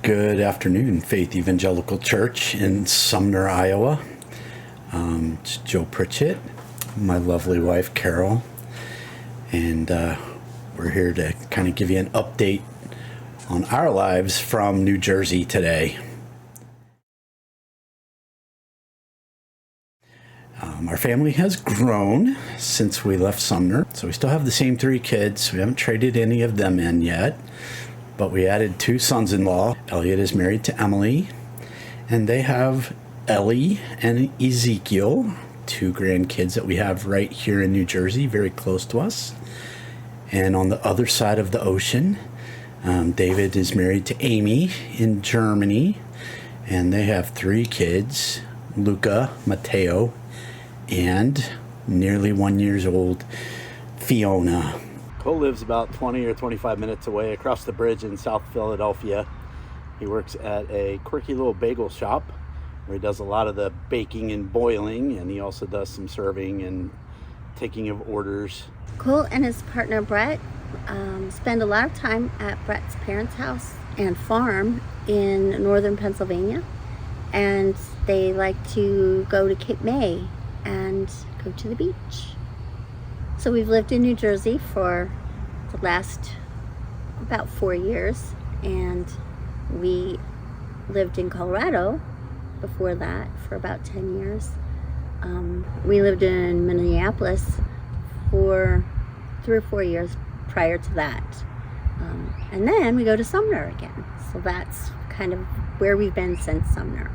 Good afternoon, Faith Evangelical Church in Sumner, Iowa. It's Joe Pritchett, my lovely wife, Carol, and we're here to kind of give you an update on our lives from New Jersey today. Our family has grown since we left Sumner, so we still have the same 3 kids. We haven't traded any of them in yet. But we added 2 sons-in-law. Elliot is married to Emily, and they have Ellie and Ezekiel, 2 grandkids that we have right here in New Jersey, very close to us. And on the other side of the ocean, David is married to Amy in Germany, and they have 3 kids, Luca, Matteo, and nearly 1 year old Fiona. Cole lives about 20 or 25 minutes away across the bridge in South Philadelphia. He works at a quirky little bagel shop where he does a lot of the baking and boiling, and he also does some serving and taking of orders. Cole and his partner Brett spend a lot of time at Brett's parents' house and farm in northern Pennsylvania, and they like to go to Cape May and go to the beach. So we've lived in New Jersey for the last about 4 years, and we lived in Colorado before that for about 10 years. We lived in Minneapolis for 3 or 4 years prior to that. And then we go to Sumner again. So that's kind of where we've been since Sumner.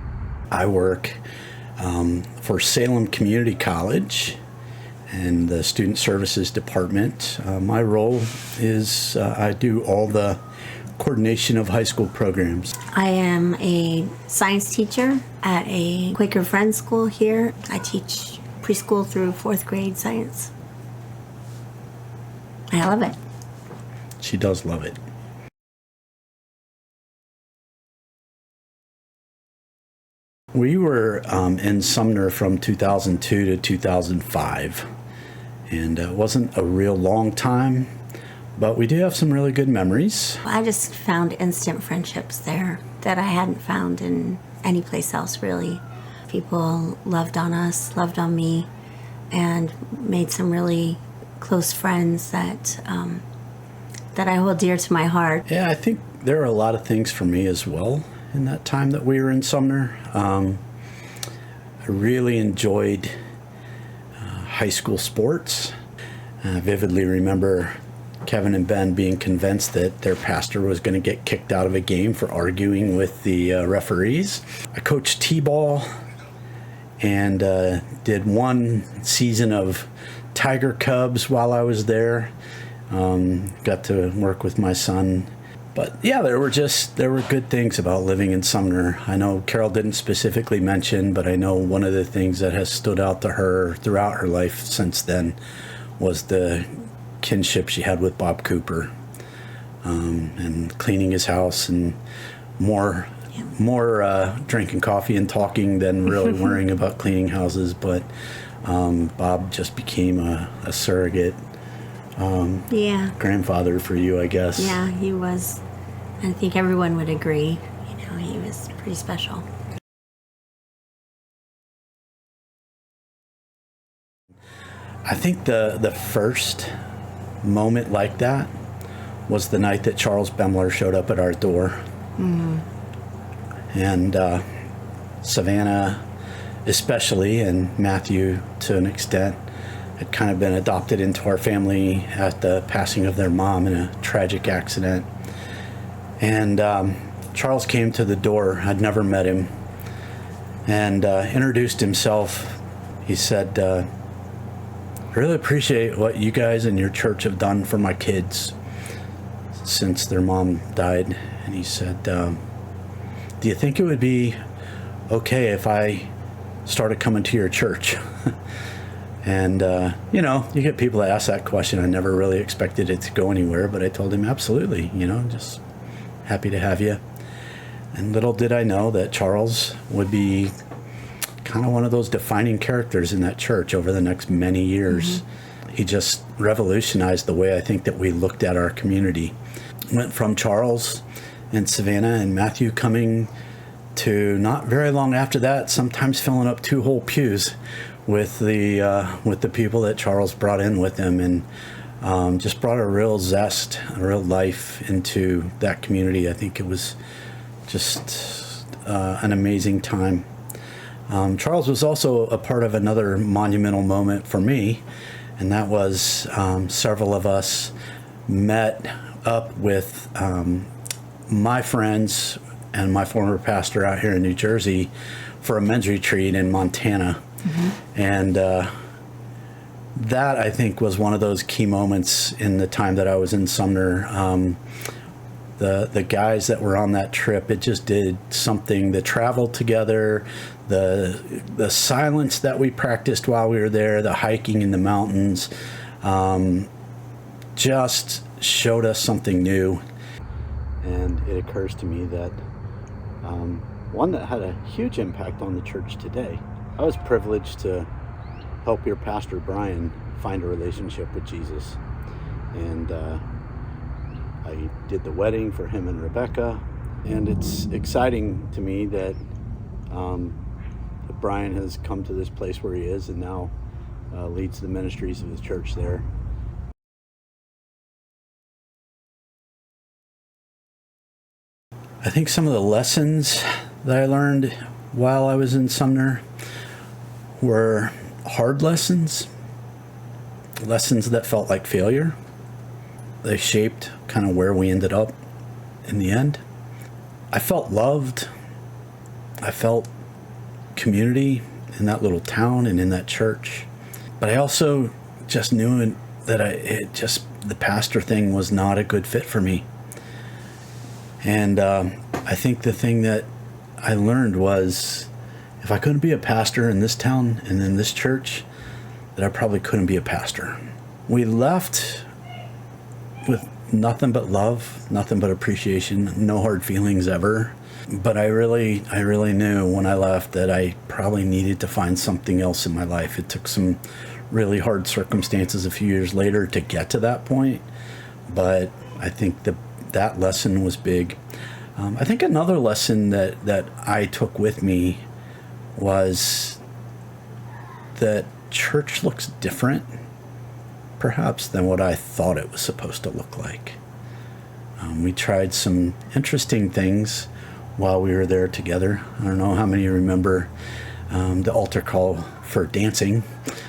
I work for Salem Community College and the Student Services Department. My role is I do all the coordination of high school programs. I am a science teacher at a Quaker Friends school here. I teach preschool through 4th grade science. I love it. She does love it. We were in Sumner from 2002 to 2005, and it wasn't a real long time, but we do have some really good memories. I just found instant friendships there that I hadn't found in any place else, really. People loved on us, loved on me, and made some really close friends that I hold dear to my heart. Yeah, I think there are a lot of things for me as well in that time that we were in Sumner. I really enjoyed high school sports. I vividly remember Kevin and Ben being convinced that their pastor was going to get kicked out of a game for arguing with the referees. I coached t-ball and did 1 season of Tiger Cubs while I was there. Got to work with my son. But yeah, there were good things about living in Sumner. I know Carol didn't specifically mention, but I know one of the things that has stood out to her throughout her life since then was the kinship she had with Bob Cooper, and cleaning his house, and more drinking coffee and talking than really worrying about cleaning houses. But Bob just became a surrogate grandfather for you, I guess. Yeah, he was. I think everyone would agree. He was pretty special. I think the first moment like that was the night that Charles Bemler showed up at our door. Mm-hmm. And Savannah especially, and Matthew to an extent, had kind of been adopted into our family at the passing of their mom in a tragic accident. And Charles came to the door. I'd never met him, and introduced himself. He said, I really appreciate what you guys and your church have done for my kids since their mom died. And he said, do you think it would be okay if I started coming to your church? And, you get people that ask that question. I never really expected it to go anywhere, but I told him, absolutely, just happy to have you. And little did I know that Charles would be kind of one of those defining characters in that church over the next many years. Mm-hmm. He just revolutionized the way I think that we looked at our community. Went from Charles in Savannah, and Matthew coming to not very long after that, sometimes filling up 2 whole pews with the people that Charles brought in with him, and just brought a real zest, a real life into that community. I think it was just an amazing time. Charles was also a part of another monumental moment for me, and that was several of us met up with my friends and my former pastor out here in New Jersey for a men's retreat in Montana. And that, I think, was one of those key moments in the time that I was in Sumner. The guys that were on that trip, it just did something. The travel together, the silence that we practiced while we were there, the hiking in the mountains, just showed us something new. And it occurs to me that one that had a huge impact on the church today. I was privileged to help your pastor Brian find a relationship with Jesus, and I did the wedding for him and Rebecca, and it's exciting to me that Brian has come to this place where he is and now leads the ministries of his church there. I think some of the lessons that I learned while I was in Sumner were hard lessons that felt like failure. They shaped kind of where we ended up in the end. I felt loved. I felt community in that little town and in that church. But I also just knew that the pastor thing was not a good fit for me. And I think the thing that I learned was, if I couldn't be a pastor in this town and in this church, that I probably couldn't be a pastor. We left with nothing but love, nothing but appreciation, no hard feelings ever. But I really knew when I left that I probably needed to find something else in my life. It took some really hard circumstances a few years later to get to that point. But I think that lesson was big. I think another lesson that I took with me was that church looks different, perhaps, than what I thought it was supposed to look like. We tried some interesting things while we were there together. I don't know how many remember the altar call for dancing,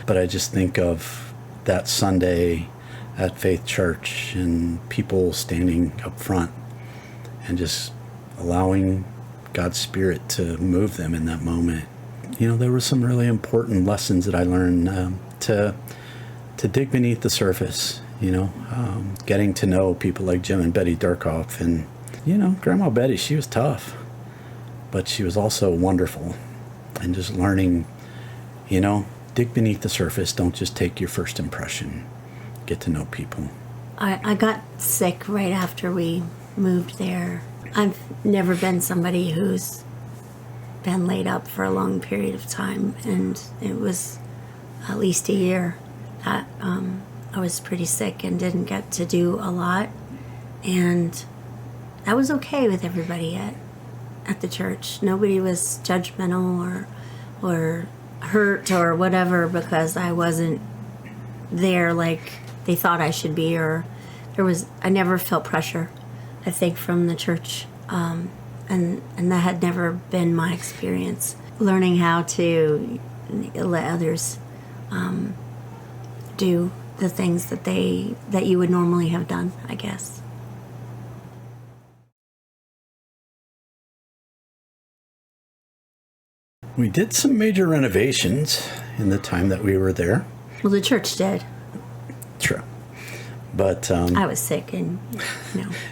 but I just think of that Sunday at Faith Church and people standing up front and just allowing God's Spirit to move them in that moment. You know, there were some really important lessons that I learned to dig beneath the surface, getting to know people like Jim and Betty Durkoff. And, Grandma Betty, she was tough, but she was also wonderful. And just learning, dig beneath the surface. Don't just take your first impression. Get to know people. I got sick right after we moved there. I've never been somebody who's been laid up for a long period of time, and it was at least a year that I was pretty sick and didn't get to do a lot, and I was okay with everybody at the church. Nobody was judgmental or hurt or whatever because I wasn't there like they thought I should be, or I never felt pressure, I think, from the church, and that had never been my experience. Learning how to let others do the things that you would normally have done, I guess. We did some major renovations in the time that we were there. Well, the church did. True. But I was sick and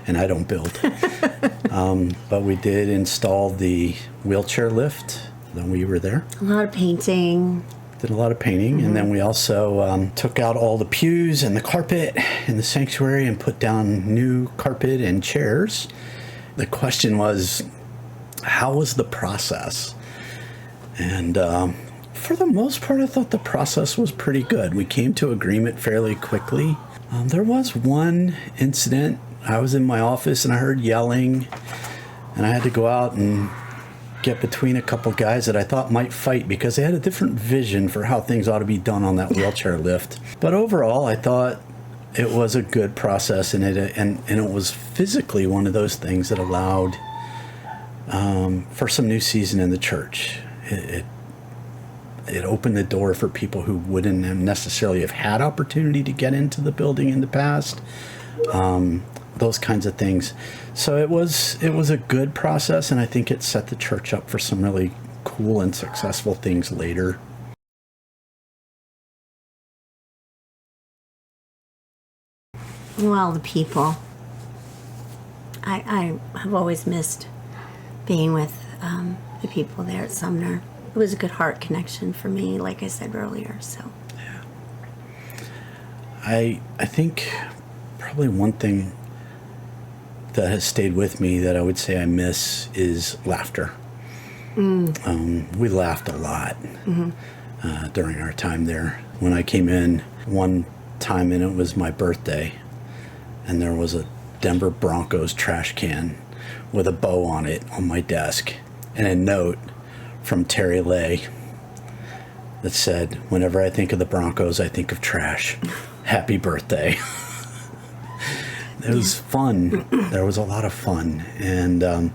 and I don't build. But we did install the wheelchair lift when we were there. A lot of painting. Did a lot of painting. Mm-hmm. And then we also took out all the pews and the carpet in the sanctuary and put down new carpet and chairs. The question was, how was the process? And for the most part, I thought the process was pretty good. We came to agreement fairly quickly. There was one incident I was in my office and I heard yelling, and I had to go out and get between a couple guys that I thought might fight because they had a different vision for how things ought to be done on that wheelchair lift. But overall, I thought it was a good process, and it was physically one of those things that allowed for some new season in the church. It opened the door for people who wouldn't have necessarily have had opportunity to get into the building in the past. Those kinds of things. So it was a good process, and I think it set the church up for some really cool and successful things later. Well, the people. I have always missed being with the people there at Sumner. It was a good heart connection for me, like I said earlier. So Yeah. I think probably one thing that has stayed with me that I would say I miss is laughter. We laughed a lot during our time there. When I came in one time, and it was my birthday, and there was a Denver Broncos trash can with a bow on it on my desk, and a note from Terry Lay that said, "Whenever I think of the Broncos, I think of trash. Happy birthday." It was fun. There was a lot of fun. And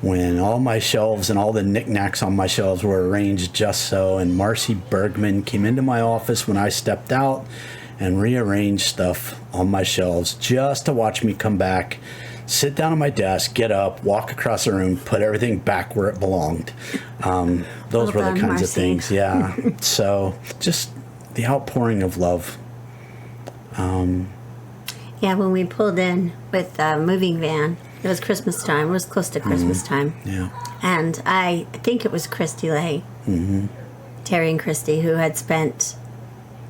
when all my shelves and all the knickknacks on my shelves were arranged just so, and Marcy Bergman came into my office when I stepped out and rearranged stuff on my shelves just to watch me come back, sit down at my desk, get up, walk across the room, put everything back where it belonged. Those were the kinds of things. Yeah. So just the outpouring of love. yeah, when we pulled in with the moving van, it was Christmas time. It was close to Christmas time. Yeah. And I think it was Christy Lay, Terry and Christy, who had spent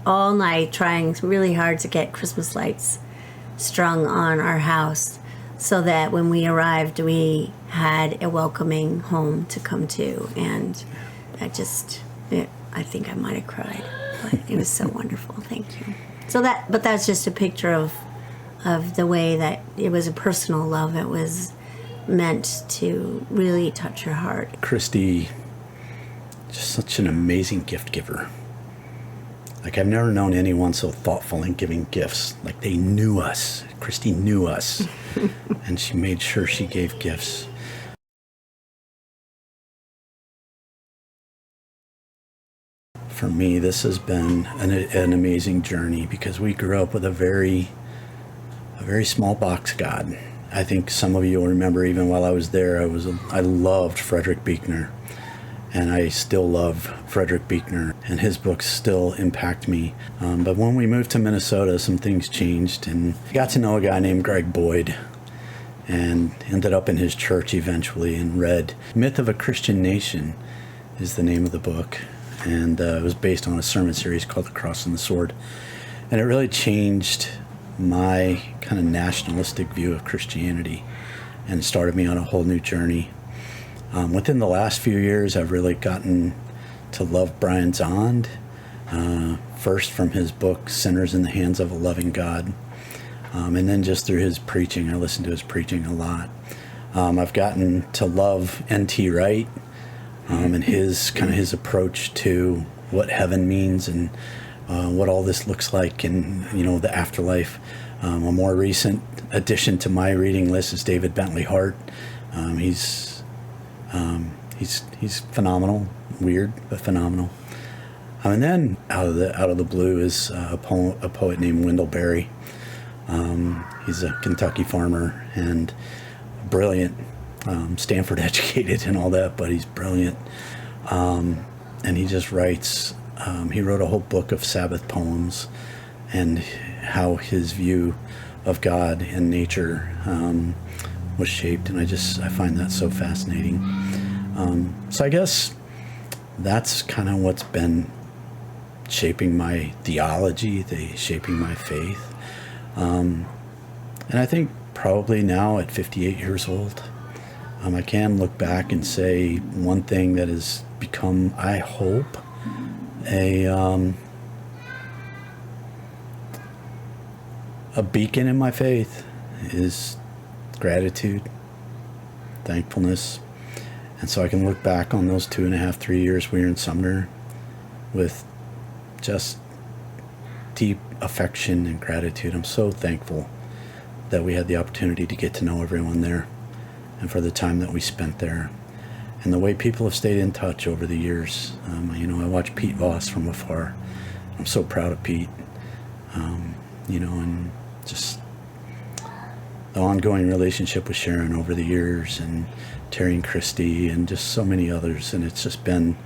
all night trying really hard to get Christmas lights strung on our house so that when we arrived, we had a welcoming home to come to. And I think I might have cried, but it was so wonderful. Thank you. But that's just a picture of the way that it was a personal love. It was meant to really touch your heart. Christy, just such an amazing gift giver. Like, I've never known anyone so thoughtful in giving gifts. Like, they knew us. Christy knew us. And she made sure she gave gifts. For me, this has been an amazing journey because we grew up with a very small box God. I think some of you will remember, even while I was there, I loved Frederick Buechner, and I still love Frederick Buechner, and his books still impact me. But when we moved to Minnesota, some things changed, and I got to know a guy named Greg Boyd, and ended up in his church eventually, and read Myth of a Christian Nation is the name of the book, and it was based on a sermon series called The Cross and the Sword, and it really changed my kind of nationalistic view of Christianity and started me on a whole new journey. Within the last few years, I've really gotten to love Brian Zahnd, first from his book, Sinners in the Hands of a Loving God, and then just through his preaching. I listen to his preaching a lot. I've gotten to love N.T. Wright and his approach to what heaven means and what all this looks like, and the afterlife. A more recent addition to my reading list is David Bentley Hart. He's phenomenal, weird but phenomenal. And then out of the blue is a poet named Wendell Berry. He's a Kentucky farmer and brilliant, Stanford educated and all that, but he's brilliant. And he just writes. He wrote a whole book of Sabbath poems and how his view of God and nature was shaped, and I find that so fascinating. So I guess that's kind of what's been shaping my theology, shaping my faith. And I think probably now at 58 years old, I can look back and say one thing that has become, I hope, a beacon in my faith, is gratitude, thankfulness. And so I can look back on those 2.5, 3 years we were in Sumner with just deep affection and gratitude. I'm so thankful that we had the opportunity to get to know everyone there, and for the time that we spent there, and the way people have stayed in touch over the years. I watch Pete Voss from afar. I'm so proud of Pete, and just the ongoing relationship with Sharon over the years, and Terry and Christy, and just so many others. And it's been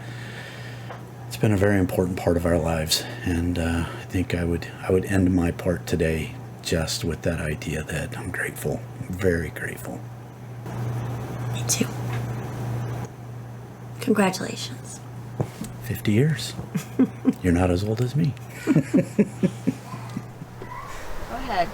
a very important part of our lives. And I think I would end my part today just with that idea that I'm grateful, very grateful. Me too. Congratulations. 50 years. You're not as old as me. Go ahead.